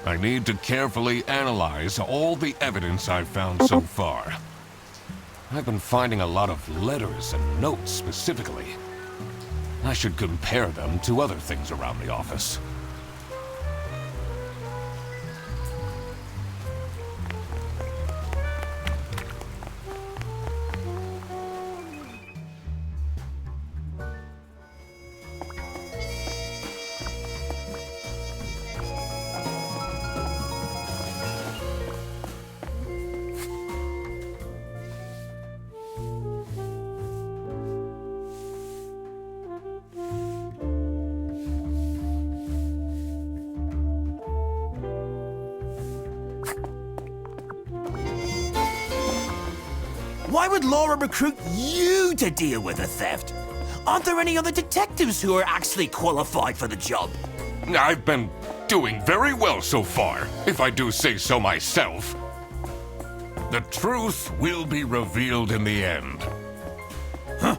I need to carefully analyze all the evidence I've found so far. I've been finding a lot of letters and notes specifically. I should compare them to other things around the office. Why would Laura recruit you to deal with the theft? Aren't there any other detectives who are actually qualified for the job? I've been doing very well so far, if I do say so myself. The truth will be revealed in the end. Huh?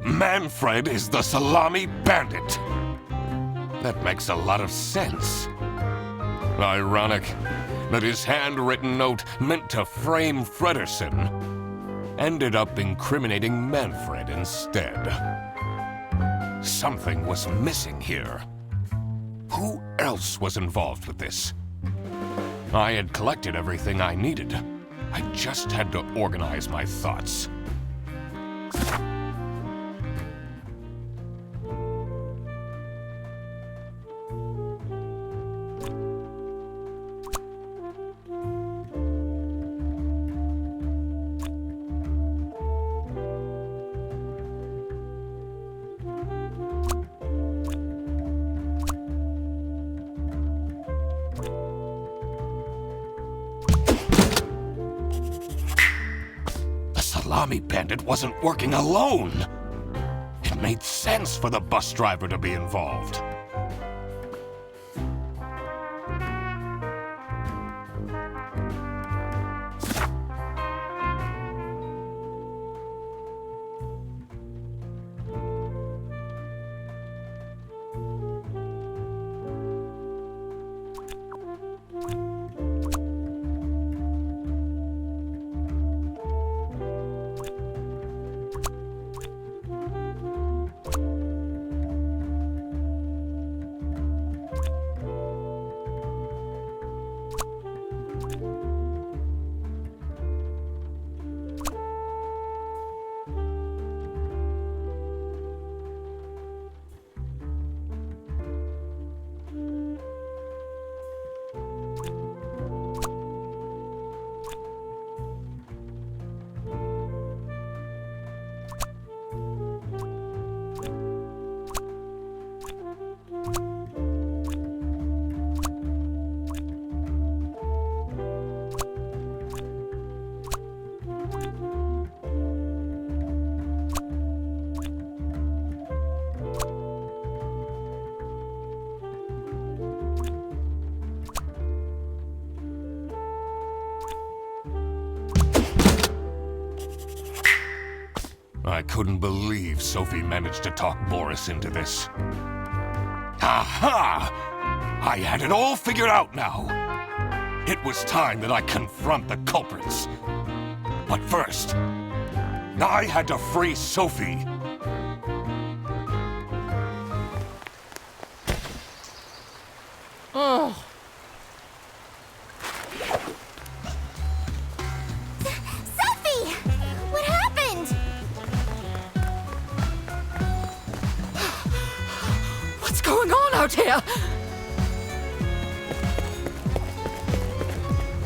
Manfred is the Salami bandit. That makes a lot of sense. Ironic that his handwritten note meant to frame Fredersen ended up incriminating Manfred instead. Something was missing here. Who else was involved with this? I had collected everything I needed. I just had to organize my thoughts. Salami bandit wasn't working alone. It made sense for the bus driver to be involved. I couldn't believe Sophie managed to talk Boris into this. Aha! I had it all figured out now. It was time that I confront the culprits. But first, I had to free Sophie. Oh. Sophie! What happened? What's going on? out here!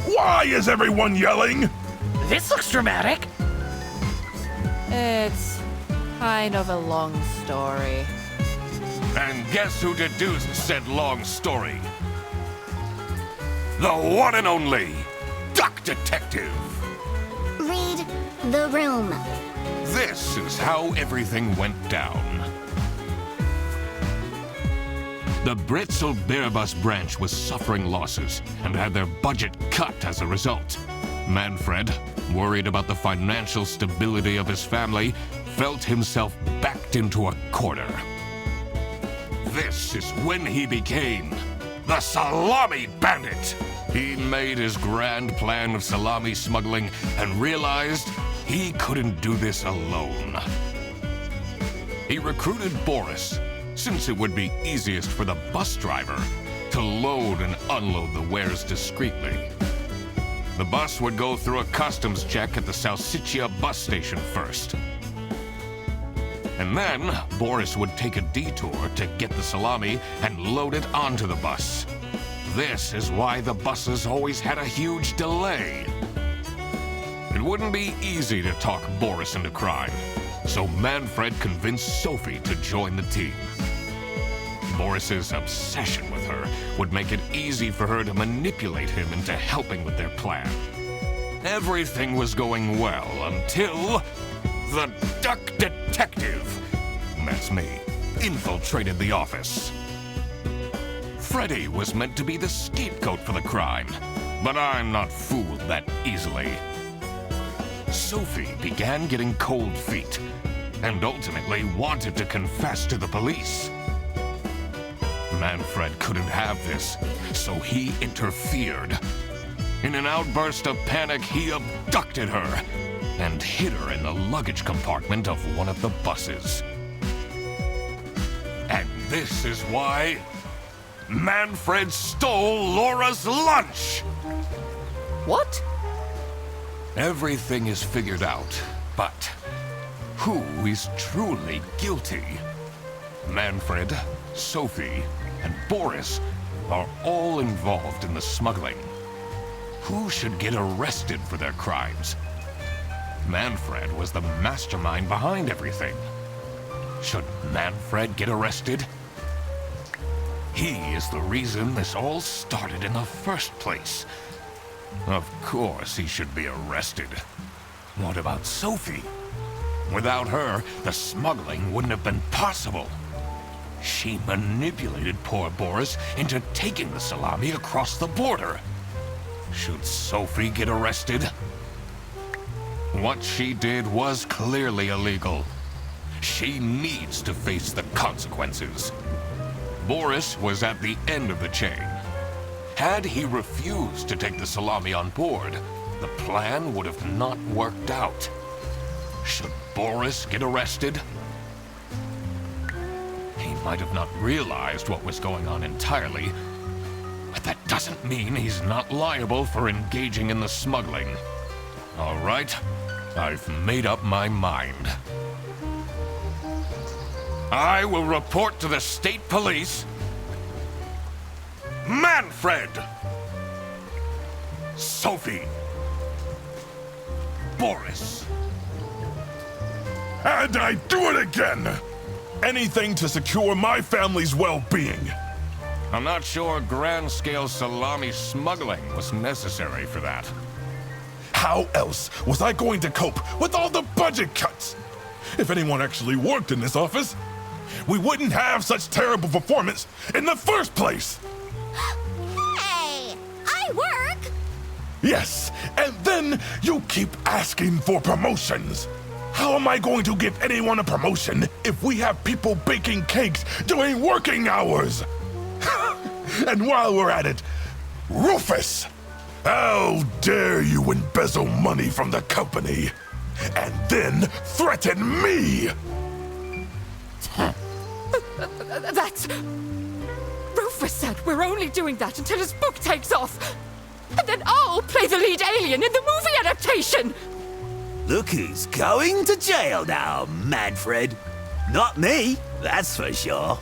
Why is everyone yelling? This looks dramatic. It's kind of a long story. And guess who deduced said long story? The one and only Duck Detective. Read the room. This is how everything went down. The Britzel Bearbus branch was suffering losses and had their budget cut as a result. Manfred, worried about the financial stability of his family, felt himself backed into a corner. This is when he became the Salami Bandit. He made his grand plan of salami smuggling and realized he couldn't do this alone. He recruited Boris, since it would be easiest for the bus driver to load and unload the wares discreetly. The bus would go through a customs check at the Salsiccia bus station first. And then Boris would take a detour to get the salami and load it onto the bus. This is why the buses always had a huge delay. It wouldn't be easy to talk Boris into crime, so Manfred convinced Sophie to join the team. Boris's obsession with her would make it easy for her to manipulate him into helping with their plan. Everything was going well until the Duck Detective, that's me, infiltrated the office. Freddy was meant to be the scapegoat for the crime, but I'm not fooled that easily. Sophie began getting cold feet and ultimately wanted to confess to the police. Manfred couldn't have this, so he interfered. In an outburst of panic, he abducted her and hid her in the luggage compartment of one of the buses. And this is why Manfred stole Laura's lunch! What? Everything is figured out, but who is truly guilty? Manfred, Sophie, and Boris are all involved in the smuggling. Who should get arrested for their crimes? Manfred was the mastermind behind everything. Should Manfred get arrested? He is the reason this all started in the first place. Of course he should be arrested. What about Sophie? Without her, the smuggling wouldn't have been possible. She manipulated poor Boris into taking the salami across the border. Should Sophie get arrested? What she did was clearly illegal. She needs to face the consequences. Boris was at the end of the chain. Had he refused to take the salami on board, the plan would have not worked out. Should Boris get arrested? He might have not realized what was going on entirely, but that doesn't mean he's not liable for engaging in the smuggling. All right, I've made up my mind. I will report to the state police. Manfred! Sophie! Boris! And I do it again! Anything to secure my family's well-being. I'm not sure grand-scale salami smuggling was necessary for that. How else was I going to cope with all the budget cuts? If anyone actually worked in this office, we wouldn't have such terrible performance in the first place! Hey! I work! Yes, and then you keep asking for promotions. How am I going to give anyone a promotion if we have people baking cakes during working hours? And while we're at it, Rufus! How dare you embezzle money from the company and then threaten me? That's... Rufus said we're only doing that until his book takes off. And then I'll play the lead alien in the movie adaptation. Look who's going to jail now, Manfred. Not me, that's for sure.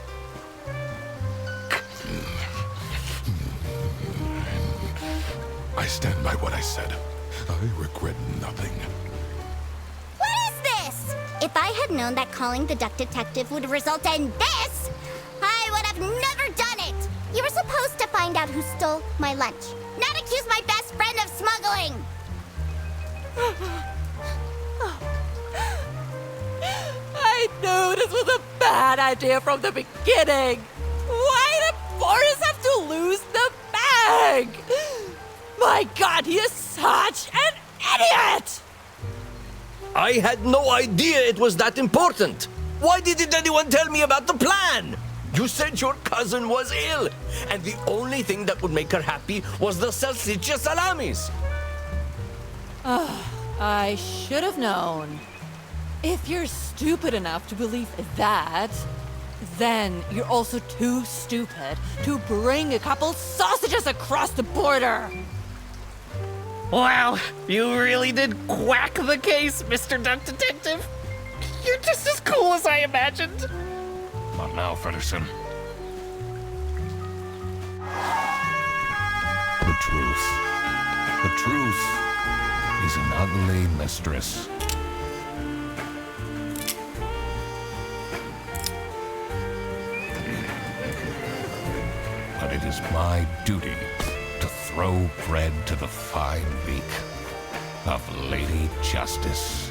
I stand by what I said. I regret nothing. What is this? If I had known that calling the duck detective would result in this, I would have never done it. You were supposed to find out who stole my lunch, not accuse my best friend of smuggling. I knew this was a bad idea from the beginning. Why did Boris have to lose the bag? My God, he is such an idiot! I had no idea it was that important. Why didn't anyone tell me about the plan? You said your cousin was ill, and the only thing that would make her happy was the salsiccia salamis. I should have known. If you're stupid enough to believe that, then you're also too stupid to bring a couple sausages across the border. Wow, you really did quack the case, Mr. Duck Detective. You're just as cool as I imagined. But now, Fedderson. The truth. The truth is an ugly mistress. But it is my duty to throw bread to the fine beak of Lady Justice.